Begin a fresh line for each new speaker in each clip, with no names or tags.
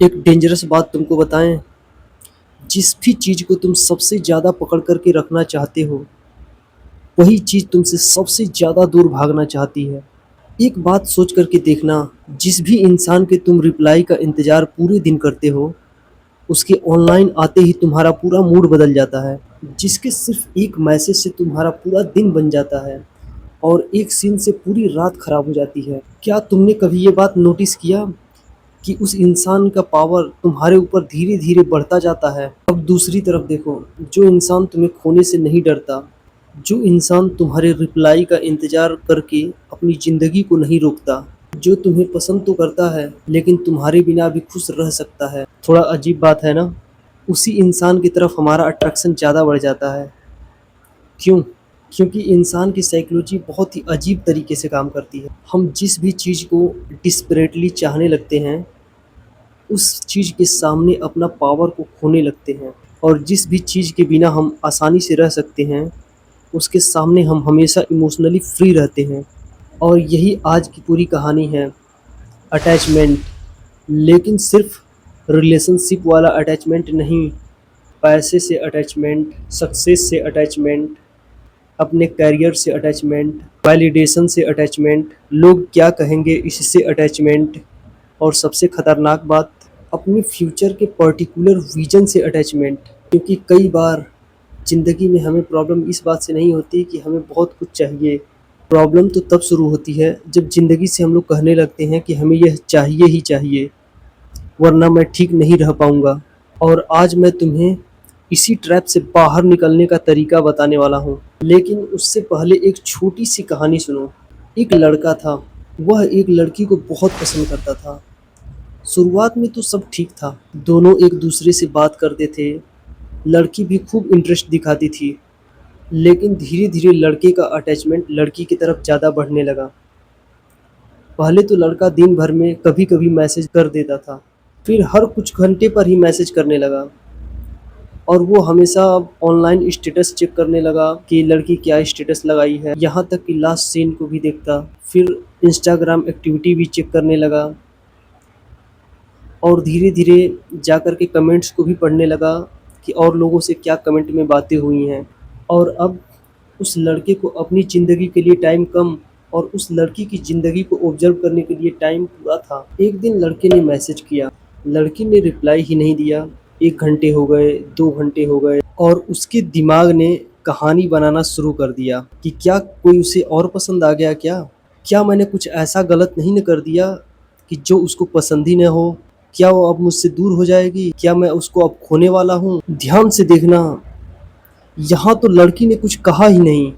एक डेंजरस बात तुमको बताएं। जिस भी चीज को तुम सबसे ज्यादा पकड़ करके रखना चाहते हो, वही चीज तुमसे सबसे ज्यादा दूर भागना चाहती है। एक बात सोच करके देखना, जिस भी इंसान के तुम रिप्लाई का इंतजार पूरे दिन करते हो, उसके ऑनलाइन आते ही तुम्हारा पूरा मूड बदल जाता है। जिसके सिर्फ एक मैसेज से तुम्हारा पूरा दिन बन जाता है और एक सीन से पूरी रात खराब हो जाती है। क्या तुमने कभी ये बात नोटिस किया कि उस इंसान का पावर तुम्हारे ऊपर धीरे धीरे बढ़ता जाता है? अब दूसरी तरफ देखो, जो इंसान तुम्हें खोने से नहीं डरता, जो इंसान तुम्हारे रिप्लाई का इंतजार करके अपनी ज़िंदगी को नहीं रोकता, जो तुम्हें पसंद तो करता है लेकिन तुम्हारे बिना भी खुश रह सकता है। थोड़ा अजीब बात है ना? उसी इंसान की तरफ हमारा अट्रैक्शन ज़्यादा बढ़ जाता है। क्यों? क्योंकि इंसान की साइकोलॉजी बहुत ही अजीब तरीके से काम करती है। हम जिस भी चीज़ को डिस्परेटली चाहने लगते हैं, उस चीज़ के सामने अपना पावर को खोने लगते हैं, और जिस भी चीज़ के बिना हम आसानी से रह सकते हैं, उसके सामने हम हमेशा इमोशनली फ्री रहते हैं। और यही आज की पूरी कहानी है, अटैचमेंट। लेकिन सिर्फ रिलेशनशिप वाला अटैचमेंट नहीं, पैसे से अटैचमेंट, सक्सेस से अटैचमेंट, अपने करियर से अटैचमेंट, वैलिडेशन से अटैचमेंट, लोग क्या कहेंगे इससे अटैचमेंट, और सबसे खतरनाक बात, अपने फ्यूचर के पर्टिकुलर विजन से अटैचमेंट। क्योंकि कई बार ज़िंदगी में हमें प्रॉब्लम इस बात से नहीं होती कि हमें बहुत कुछ चाहिए। प्रॉब्लम तो तब शुरू होती है जब ज़िंदगी से हम लोग कहने लगते हैं कि हमें यह चाहिए ही चाहिए, वरना मैं ठीक नहीं रह पाऊँगा। और आज मैं तुम्हें इसी ट्रैप से बाहर निकलने का तरीका बताने वाला हूँ। लेकिन उससे पहले एक छोटी सी कहानी सुनो। एक लड़का था, वह एक लड़की को बहुत पसंद करता था। शुरुआत में तो सब ठीक था, दोनों एक दूसरे से बात करते थे, लड़की भी खूब इंटरेस्ट दिखाती थी। लेकिन धीरे धीरे लड़के का अटैचमेंट लड़की की तरफ ज़्यादा बढ़ने लगा। पहले तो लड़का दिन भर में कभी कभी मैसेज कर देता था, फिर हर कुछ घंटे पर ही मैसेज करने लगा, और वो हमेशा ऑनलाइन स्टेटस चेक करने लगा कि लड़की क्या स्टेटस लगाई है, यहाँ तक कि लास्ट सीन को भी देखता। फिर इंस्टाग्राम एक्टिविटी भी चेक करने लगा, और धीरे धीरे जा कर के कमेंट्स को भी पढ़ने लगा कि और लोगों से क्या कमेंट में बातें हुई हैं। और अब उस लड़के को अपनी ज़िंदगी के लिए टाइम कम और उस लड़की की ज़िंदगी को ऑब्जर्व करने के लिए टाइम पूरा था। एक दिन लड़के ने मैसेज किया, लड़की ने रिप्लाई ही नहीं दिया। 1 घंटे हो गए, 2 घंटे हो गए, और उसके दिमाग ने कहानी बनाना शुरू कर दिया कि क्या कोई उसे और पसंद आ गया क्या? क्या मैंने कुछ ऐसा गलत नहीं न कर दिया कि जो उसको पसंद ही न हो? क्या वो अब मुझसे दूर हो जाएगी? क्या मैं उसको अब खोने वाला हूँ? ध्यान से देखना, यहाँ तो लड़की ने कुछ कहा ही नहीं,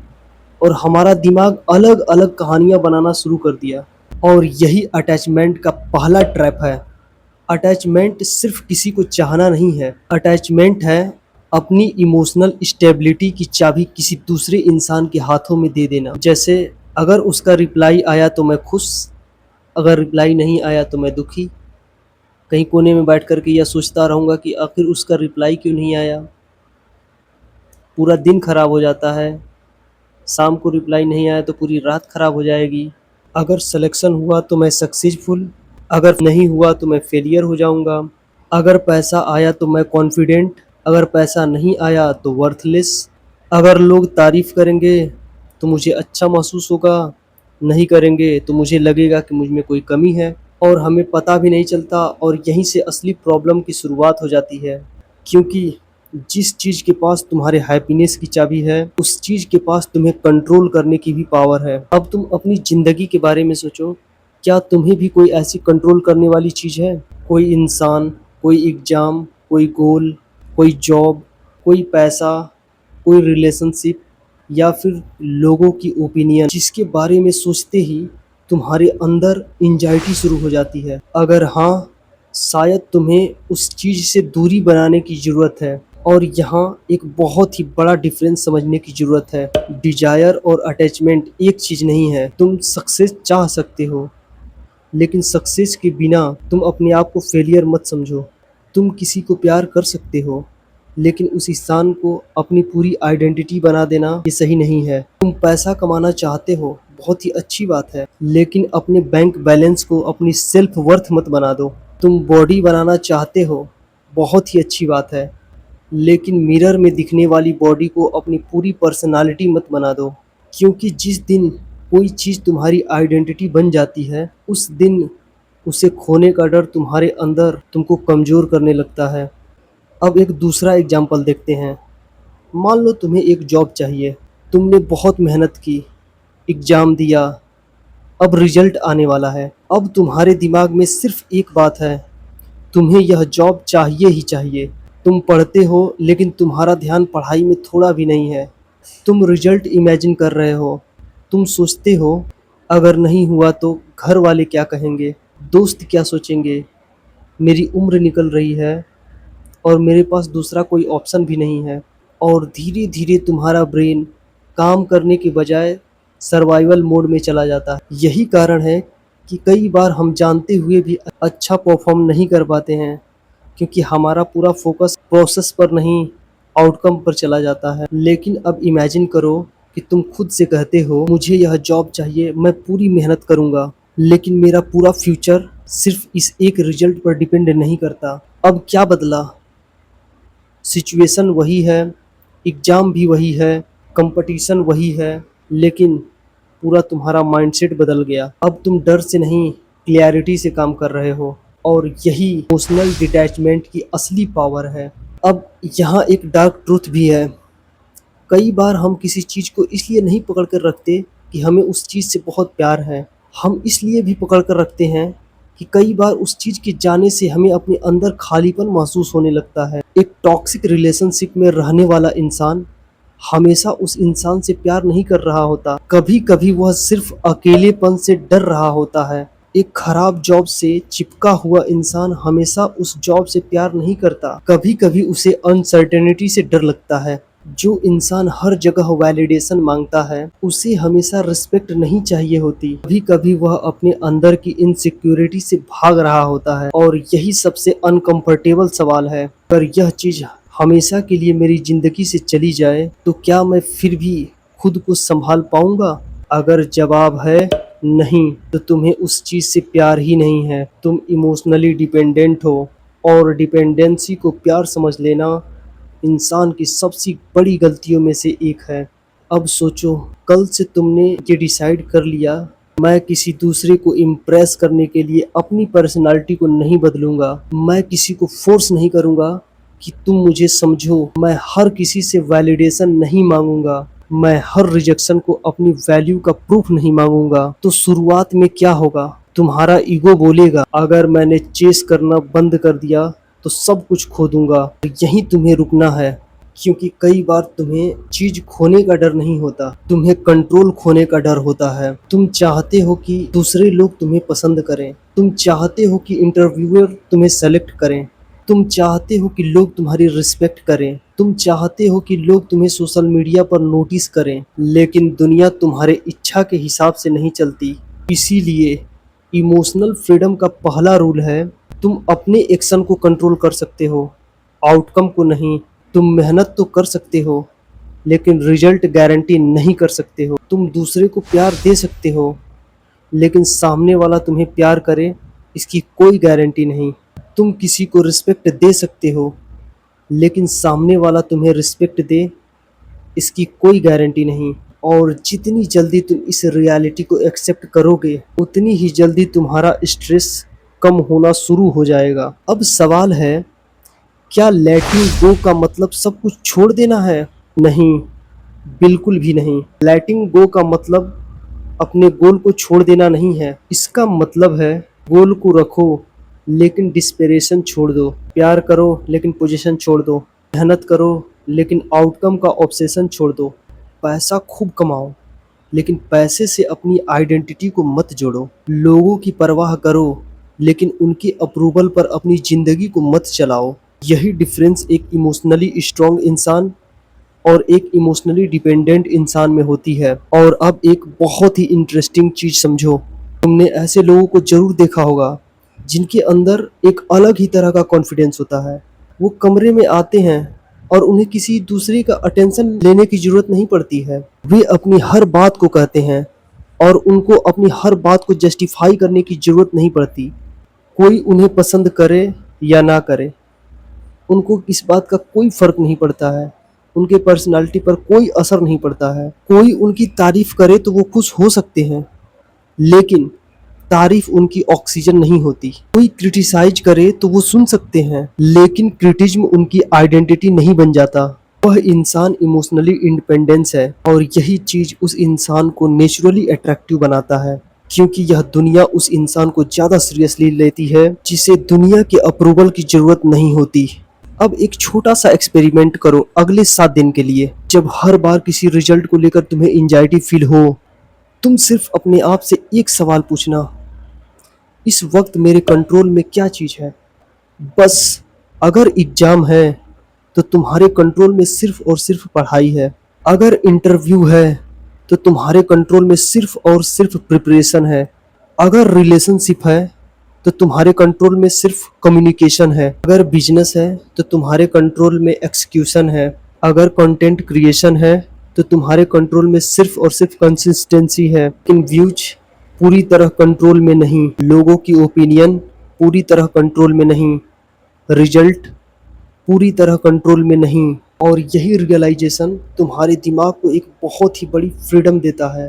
और हमारा दिमाग अलग अलग कहानियाँ बनाना शुरू कर दिया। और यही अटैचमेंट का पहला ट्रैप है। अटैचमेंट सिर्फ किसी को चाहना नहीं है, अटैचमेंट है अपनी इमोशनल स्टेबिलिटी की चाबी किसी दूसरे इंसान के हाथों में दे देना। जैसे अगर उसका रिप्लाई आया तो मैं खुश, अगर रिप्लाई नहीं आया तो मैं दुखी। कहीं कोने में बैठ कर के यह सोचता रहूँगा कि आखिर उसका रिप्लाई क्यों नहीं आया। पूरा दिन खराब हो जाता है, शाम को रिप्लाई नहीं आया तो पूरी रात खराब हो जाएगी। अगर सिलेक्शन हुआ तो मैं सक्सेसफुल, अगर नहीं हुआ तो मैं फेलियर हो जाऊंगा। अगर पैसा आया तो मैं कॉन्फिडेंट, अगर पैसा नहीं आया तो वर्थलेस। अगर लोग तारीफ़ करेंगे तो मुझे अच्छा महसूस होगा, नहीं करेंगे तो मुझे लगेगा कि मुझ में कोई कमी है, और हमें पता भी नहीं चलता। और यहीं से असली प्रॉब्लम की शुरुआत हो जाती है। क्योंकि जिस चीज़ के पास तुम्हारे हैप्पीनेस की चाबी है, उस चीज़ के पास तुम्हें कंट्रोल करने की भी पावर है। अब तुम अपनी ज़िंदगी के बारे में सोचो, क्या तुम्हें भी कोई ऐसी कंट्रोल करने वाली चीज़ है? कोई इंसान, कोई एग्ज़ाम, कोई गोल, कोई जॉब, कोई पैसा, कोई रिलेशनशिप, या फिर लोगों की ओपिनियन, जिसके बारे में सोचते ही तुम्हारे अंदर एंजाइटी शुरू हो जाती है? अगर हाँ, शायद तुम्हें उस चीज़ से दूरी बनाने की ज़रूरत है। और यहाँ एक बहुत ही बड़ा डिफरेंस समझने की ज़रूरत है। डिजायर और अटैचमेंट एक चीज़ नहीं है। तुम सक्सेस चाह सकते हो, लेकिन सक्सेस के बिना तुम अपने आप को फेलियर मत समझो। तुम किसी को प्यार कर सकते हो, लेकिन उस इंसान को अपनी पूरी आइडेंटिटी बना देना ये सही नहीं है। तुम पैसा कमाना चाहते हो, बहुत ही अच्छी बात है, लेकिन अपने बैंक बैलेंस को अपनी सेल्फ वर्थ मत बना दो। तुम बॉडी बनाना चाहते हो, बहुत ही अच्छी बात है, लेकिन मिरर में दिखने वाली बॉडी को अपनी पूरी पर्सनालिटी मत बना दो। क्योंकि जिस दिन कोई चीज़ तुम्हारी आइडेंटिटी बन जाती है, उस दिन उसे खोने का डर तुम्हारे अंदर तुमको कमज़ोर करने लगता है। अब एक दूसरा एग्जाम्पल देखते हैं। मान लो तुम्हें एक जॉब चाहिए, तुमने बहुत मेहनत की, एग्ज़ाम दिया, अब रिजल्ट आने वाला है। अब तुम्हारे दिमाग में सिर्फ एक बात है, तुम्हें यह जॉब चाहिए ही चाहिए। तुम पढ़ते हो लेकिन तुम्हारा ध्यान पढ़ाई में थोड़ा भी नहीं है। तुम रिजल्ट इमेजिन कर रहे हो। तुम सोचते हो अगर नहीं हुआ तो घर वाले क्या कहेंगे, दोस्त क्या सोचेंगे, मेरी उम्र निकल रही है और मेरे पास दूसरा कोई ऑप्शन भी नहीं है। और धीरे धीरे तुम्हारा ब्रेन काम करने के बजाय सर्वाइवल मोड में चला जाता है। यही कारण है कि कई बार हम जानते हुए भी अच्छा परफॉर्म नहीं कर पाते हैं, क्योंकि हमारा पूरा फोकस प्रोसेस पर नहीं, आउटकम पर चला जाता है। लेकिन अब इमेजिन करो कि तुम खुद से कहते हो मुझे यह जॉब चाहिए, मैं पूरी मेहनत करूंगा, लेकिन मेरा पूरा फ्यूचर सिर्फ इस एक रिजल्ट पर डिपेंड नहीं करता। अब क्या बदला? सिचुएशन वही है, एग्ज़ाम भी वही है, कंपटीशन वही है, लेकिन पूरा तुम्हारा माइंडसेट बदल गया। अब तुम डर से नहीं, क्लैरिटी से काम कर रहे हो, और यही इमोशनल डिटैचमेंट की असली पावर है। अब यहाँ एक डार्क ट्रूथ भी है। कई बार हम किसी चीज़ को इसलिए नहीं पकड़ कर रखते कि हमें उस चीज़ से बहुत प्यार है। हम इसलिए भी पकड़ कर रखते हैं कि कई बार उस चीज़ के जाने से हमें अपने अंदर खालीपन महसूस होने लगता है। एक टॉक्सिक रिलेशनशिप में रहने वाला इंसान हमेशा उस इंसान से प्यार नहीं कर रहा होता। कभी कभी वह सिर्फ अकेलेपन से डर रहा होता है। एक खराब जॉब से चिपका हुआ इंसान हमेशा उस जॉब से प्यार नहीं करता। कभी कभी उसे अनसर्टेनिटी से डर लगता है। जो इंसान हर जगह वैलिडेशन मांगता है, उसे हमेशा रिस्पेक्ट नहीं चाहिए होती। कभी कभी वह अपने अंदर की इनसिक्योरिटी से भाग रहा होता है। और यही सबसे अनकंफर्टेबल सवाल है, अगर यह चीज हमेशा के लिए मेरी जिंदगी से चली जाए तो क्या मैं फिर भी खुद को संभाल पाऊंगा? अगर जवाब है नहीं, तो तुम्हें उस चीज से प्यार ही नहीं है, तुम इमोशनली डिपेंडेंट हो। और डिपेंडेंसी को प्यार समझ लेना इंसान की सबसे बड़ी गलतियों में से एक है। अब सोचो, कल से तुमने ये डिसाइड कर लिया, मैं किसी दूसरे को इम्प्रेस करने के लिए अपनी पर्सनालिटी को नहीं बदलूंगा, मैं किसी को फोर्स नहीं करूंगा कि तुम मुझे समझो, मैं हर किसी से वैलिडेशन नहीं मांगूंगा, मैं हर रिजेक्शन को अपनी वैल्यू का प्रूफ नहीं मांगूंगा। तो शुरुआत में क्या होगा? तुम्हारा ईगो बोलेगा अगर मैंने चेस करना बंद कर दिया तो सब कुछ खो दूंगा। यहीं तुम्हें रुकना है, क्योंकि कई बार तुम्हें चीज खोने का डर नहीं होता, तुम्हें कंट्रोल खोने का डर होता है। तुम चाहते हो कि दूसरे लोग तुम्हें पसंद करें, तुम चाहते हो कि इंटरव्यूअर तुम्हें सेलेक्ट करें, तुम चाहते हो कि लोग तुम्हारी रिस्पेक्ट करें, तुम चाहते हो कि लोग तुम्हें सोशल मीडिया पर नोटिस करें। लेकिन दुनिया तुम्हारे इच्छा के हिसाब से नहीं चलती। इसीलिए इमोशनल फ्रीडम का पहला रूल है, तुम अपने एक्शन को कंट्रोल कर सकते हो, आउटकम को नहीं। तुम मेहनत तो कर सकते हो, लेकिन रिजल्ट गारंटी नहीं कर सकते हो। तुम दूसरे को प्यार दे सकते हो, लेकिन सामने वाला तुम्हें प्यार करे इसकी कोई गारंटी नहीं। तुम किसी को रिस्पेक्ट दे सकते हो, लेकिन सामने वाला तुम्हें रिस्पेक्ट दे इसकी कोई गारंटी नहीं। और जितनी जल्दी तुम इस रियलिटी को एक्सेप्ट करोगे, उतनी ही जल्दी तुम्हारा स्ट्रेस कम होना शुरू हो जाएगा। अब सवाल है, क्या लेटिंग गो का मतलब सब कुछ छोड़ देना है? नहीं, बिल्कुल भी नहीं। लेटिंग गो का मतलब अपने गोल को छोड़ देना नहीं है। इसका मतलब है गोल को रखो लेकिन डिस्परेशन छोड़ दो, प्यार करो लेकिन पोजीशन छोड़ दो, मेहनत करो लेकिन आउटकम का ऑब्सेशन छोड़ दो, पैसा खूब कमाओ लेकिन पैसे से अपनी आइडेंटिटी को मत जोड़ो, लोगों की परवाह करो लेकिन उनकी अप्रूवल पर अपनी जिंदगी को मत चलाओ। यही डिफरेंस एक इमोशनली स्ट्रांग इंसान और एक इमोशनली डिपेंडेंट इंसान में होती है। और अब एक बहुत ही इंटरेस्टिंग चीज समझो, तुमने ऐसे लोगों को जरूर देखा होगा जिनके अंदर एक अलग ही तरह का कॉन्फिडेंस होता है। वो कमरे में आते हैं और उन्हें किसी दूसरे का अटेंशन लेने की जरूरत नहीं पड़ती है। वे अपनी हर बात को कहते हैं और उनको अपनी हर बात को जस्टिफाई करने की जरूरत नहीं पड़ती। कोई उन्हें पसंद करे या ना करे, उनको इस बात का कोई फ़र्क नहीं पड़ता है। उनके पर्सनैलिटी पर कोई असर नहीं पड़ता है। कोई उनकी तारीफ़ करे तो वो खुश हो सकते हैं, लेकिन तारीफ़ उनकी ऑक्सीजन नहीं होती। कोई क्रिटिसाइज़ करे तो वो सुन सकते हैं, लेकिन क्रिटिज़्म उनकी आइडेंटिटी नहीं बन जाता। वह इंसान इमोशनली इंडिपेंडेंस है, और यही चीज़ उस इंसान को नेचुरली अट्रैक्टिव बनाता है, क्योंकि यह दुनिया उस इंसान को ज़्यादा सीरियसली लेती है, जिसे दुनिया के अप्रूवल की ज़रूरत नहीं होती। अब एक छोटा सा एक्सपेरिमेंट करो अगले 7 दिन के लिए। जब हर बार किसी रिजल्ट को लेकर तुम्हें एंजाइटी फील हो, तुम सिर्फ अपने आप से एक सवाल पूछना, इस वक्त मेरे कंट्रोल में क्या चीज़ है? बस। अगर एग्जाम है तो तुम्हारे कंट्रोल में सिर्फ और सिर्फ पढ़ाई है। अगर इंटरव्यू है तो तुम्हारे कंट्रोल में सिर्फ और सिर्फ प्रिपरेशन है। अगर रिलेशनशिप है तो तुम्हारे कंट्रोल में सिर्फ कम्युनिकेशन है। अगर बिजनेस है तो तुम्हारे कंट्रोल में एक्सक्यूशन है। अगर कंटेंट क्रिएशन है तो तुम्हारे कंट्रोल में सिर्फ और सिर्फ कंसिस्टेंसी है। लेकिन व्यूज पूरी तरह कंट्रोल में नहीं, लोगों की ओपिनियन पूरी तरह कंट्रोल में नहीं, रिजल्ट पूरी तरह कंट्रोल में नहीं। और यही रियलाइजेशन तुम्हारे दिमाग को एक बहुत ही बड़ी फ्रीडम देता है।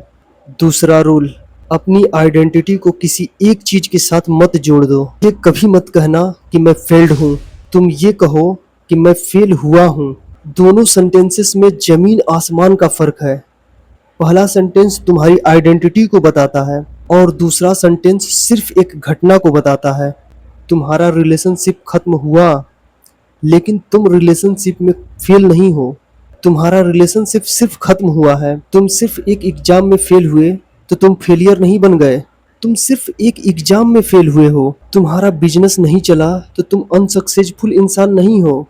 दूसरा रूल, अपनी आइडेंटिटी को किसी एक चीज के साथ मत जोड़ दो। ये कभी मत कहना कि मैं फेल्ड हूँ, तुम ये कहो कि मैं फेल हुआ हूँ। दोनों सेंटेंसेस में जमीन आसमान का फर्क है। पहला सेंटेंस तुम्हारी आइडेंटिटी को बताता है, और दूसरा सेंटेंस सिर्फ एक घटना को बताता है। तुम्हारा रिलेशनशिप खत्म हुआ, लेकिन तुम रिलेशनशिप में फेल नहीं हो। तुम्हारा रिलेशनशिप सिर्फ खत्म हुआ है। तुम सिर्फ एक एग्जाम में फेल हुए तो तुम फेलियर नहीं बन गए। तुम सिर्फ एक एग्जाम में फेल हुए हो। तुम्हारा बिजनेस नहीं चला तो तुम अनसक्सेसफुल इंसान नहीं हो।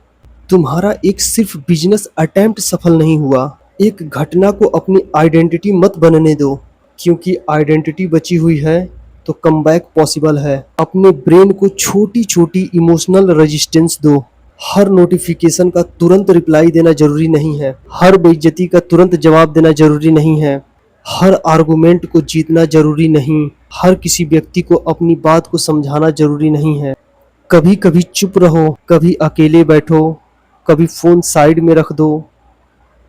तुम्हारा एक सिर्फ बिजनेस अटेम्प्ट सफल नहीं हुआ। एक घटना को अपनी आइडेंटिटी मत बनने दो, क्योंकि आइडेंटिटी बची हुई है तो कमबैक पॉसिबल है। अपने ब्रेन को छोटी छोटी इमोशनल रेजिस्टेंस दो। हर नोटिफिकेशन का तुरंत रिप्लाई देना जरूरी नहीं है। हर बेइज्जती का तुरंत जवाब देना जरूरी नहीं है। हर आर्गुमेंट को जीतना जरूरी नहीं। हर किसी व्यक्ति को अपनी बात को समझाना जरूरी नहीं है। कभी कभी चुप रहो, कभी अकेले बैठो, कभी फोन साइड में रख दो,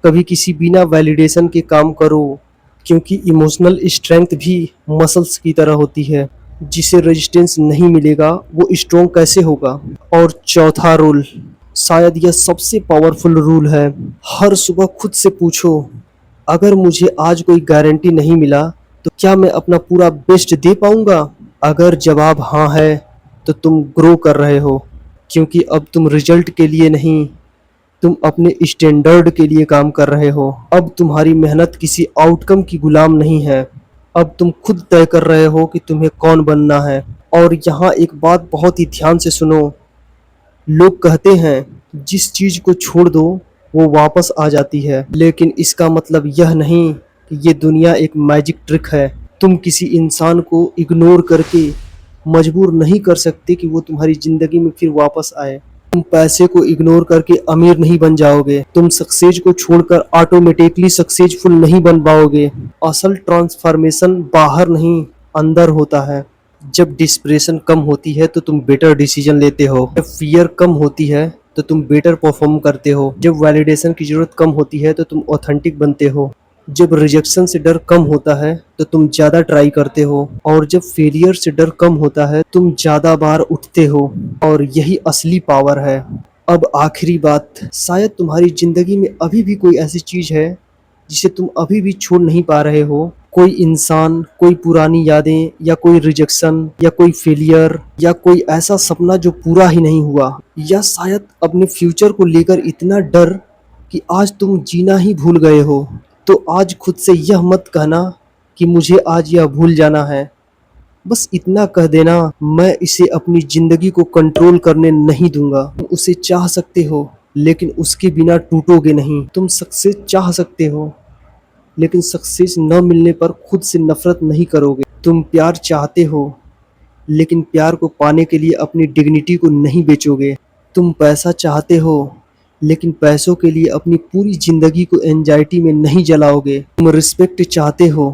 कभी किसी बिना वैलिडेशन के काम करो, क्योंकि इमोशनल स्ट्रेंथ भी मसल्स की तरह होती है। जिसे रेजिस्टेंस नहीं मिलेगा वो स्ट्रोंग कैसे होगा? और चौथा रूल, शायद यह सबसे पावरफुल रूल है। हर सुबह खुद से पूछो, अगर मुझे आज कोई गारंटी नहीं मिला तो क्या मैं अपना पूरा बेस्ट दे पाऊंगा? अगर जवाब हाँ है तो तुम ग्रो कर रहे हो, क्योंकि अब तुम रिजल्ट के लिए नहीं, तुम अपने स्टैंडर्ड के लिए काम कर रहे हो। अब तुम्हारी मेहनत किसी आउटकम की गुलाम नहीं है। अब तुम खुद तय कर रहे हो कि तुम्हें कौन बनना है। और यहाँ एक बात बहुत ही ध्यान से सुनो। लोग कहते हैं जिस चीज को छोड़ दो वो वापस आ जाती है, लेकिन इसका मतलब यह नहीं कि ये दुनिया एक मैजिक ट्रिक है। तुम किसी इंसान को इग्नोर करके मजबूर नहीं कर सकते कि वो तुम्हारी जिंदगी में फिर वापस आए। तुम पैसे को इग्नोर करके अमीर नहीं बन जाओगे। तुम सक्सेस को छोड़कर ऑटोमेटिकली सक्सेसफुल नहीं बन पाओगे। असल ट्रांसफॉर्मेशन बाहर नहीं, अंदर होता है। जब डिस्प्रेशन कम होती है तो तुम बेटर डिसीजन लेते हो। जब फियर कम होती है तो तुम बेटर परफॉर्म करते हो। जब वैलिडेशन की जरूरत कम होती है तो तुम ऑथेंटिक बनते हो। जब रिजेक्शन से डर कम होता है तो तुम ज्यादा ट्राई करते हो। और जब फेलियर से डर कम होता है तुम ज्यादा बार उठते हो। और यही असली पावर है। अब आखिरी बात, शायद तुम्हारी जिंदगी में अभी भी कोई ऐसी चीज है जिसे तुम अभी भी छोड़ नहीं पा रहे हो। कोई इंसान, कोई पुरानी यादें, या कोई रिजेक्शन, या कोई फेलियर, या कोई ऐसा सपना जो पूरा ही नहीं हुआ, या शायद अपने फ्यूचर को लेकर इतना डर कि आज तुम जीना ही भूल गए हो। तो आज खुद से यह मत कहना कि मुझे आज यह भूल जाना है। बस इतना कह देना, मैं इसे अपनी जिंदगी को कंट्रोल करने नहीं दूंगा। तुम उसे चाह सकते हो, लेकिन उसके बिना टूटोगे नहीं। तुम सक्सेस चाह सकते हो, लेकिन सक्सेस न मिलने पर खुद से नफरत नहीं करोगे। तुम प्यार चाहते हो, लेकिन प्यार को पाने के लिए अपनी डिग्निटी को नहीं बेचोगे। तुम पैसा चाहते हो, लेकिन पैसों के लिए अपनी पूरी जिंदगी को एंजाइटी में नहीं जलाओगे। तुम रिस्पेक्ट चाहते हो,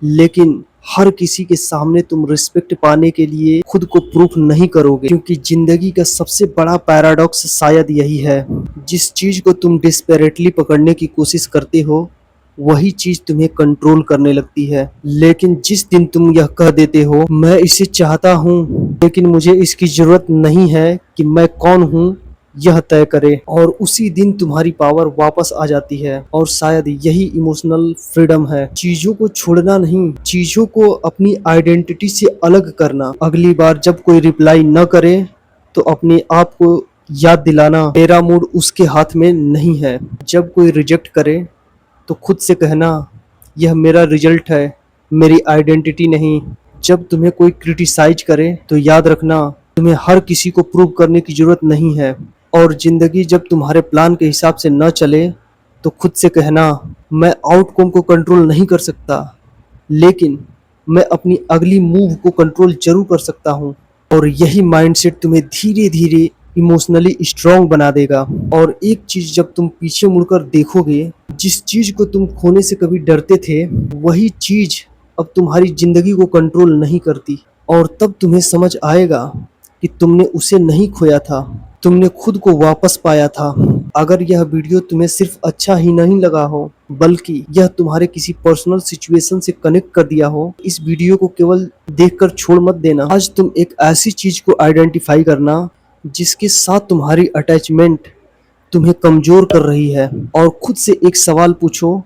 लेकिन हर किसी के सामने तुम रिस्पेक्ट पाने के लिए खुद को प्रूफ नहीं करोगे, क्योंकि जिंदगी का सबसे बड़ा पैराडॉक्स शायद यही है। जिस चीज को तुम डिस्पेरेटली पकड़ने की कोशिश करते हो वही चीज तुम्हें कंट्रोल करने लगती है। लेकिन जिस दिन तुम यह कह देते हो मैं इसे चाहता हूँ लेकिन मुझे इसकी जरूरत नहीं है कि मैं कौन हूँ यह तय करे, और उसी दिन तुम्हारी पावर वापस आ जाती है। और शायद यही इमोशनल फ्रीडम है, चीजों को छोड़ना नहीं, चीजों को अपनी आइडेंटिटी से अलग करना। अगली बार जब कोई रिप्लाई न करे तो अपने आप को याद दिलाना मेरा मूड उसके हाथ में नहीं है। जब कोई रिजेक्ट करे तो खुद से कहना यह मेरा रिजल्ट है, मेरी आइडेंटिटी नहीं। जब तुम्हें कोई क्रिटिसाइज करे तो याद रखना तुम्हें हर किसी को प्रूव करने की जरूरत नहीं है। और जिंदगी जब तुम्हारे प्लान के हिसाब से न चले तो खुद से कहना मैं आउटकम को कंट्रोल नहीं कर सकता लेकिन मैं अपनी अगली मूव को कंट्रोल जरूर कर सकता हूँ। और यही माइंडसेट तुम्हें धीरे धीरे इमोशनली स्ट्रांग बना देगा। और एक चीज जब तुम पीछे मुड़कर देखोगे, जिस चीज को तुम खोने से कभी डरते थे वही चीज अब तुम्हारी जिंदगी को कंट्रोल नहीं करती। और तब तुम्हें समझ आएगा कि तुमने उसे नहीं खोया था, तुमने खुद को वापस पाया था। अगर यह वीडियो तुम्हें सिर्फ अच्छा ही नहीं लगा हो बल्कि यह तुम्हारे किसी पर्सनल सिचुएशन से कनेक्ट कर दिया हो, इस वीडियो को केवल देखकर छोड़ मत देना। आज तुम एक ऐसी चीज को आइडेंटिफाई करना जिसके साथ तुम्हारी अटैचमेंट तुम्हें कमजोर कर रही है, और खुद से एक सवाल पूछो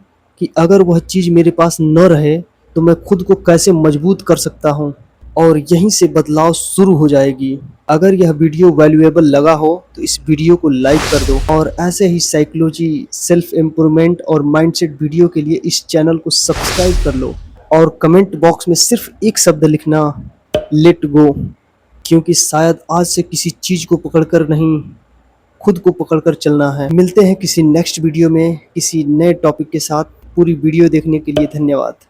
कि अगर वह चीज मेरे पास न रहे तो मैं खुद को कैसे मजबूत कर सकता हूँ। और यहीं से बदलाव शुरू हो जाएगी। अगर यह वीडियो वैल्यूएबल लगा हो तो इस वीडियो को लाइक कर दो, और ऐसे ही साइकोलॉजी, सेल्फ इम्प्रूवमेंट और माइंडसेट वीडियो के लिए इस चैनल को सब्सक्राइब कर लो। और कमेंट बॉक्स में सिर्फ एक शब्द लिखना, लेट गो, क्योंकि शायद आज से किसी चीज को पकड़कर नहीं, खुद को पकड़कर चलना है। मिलते हैं किसी नेक्स्ट वीडियो में किसी नए टॉपिक के साथ। पूरी वीडियो देखने के लिए धन्यवाद।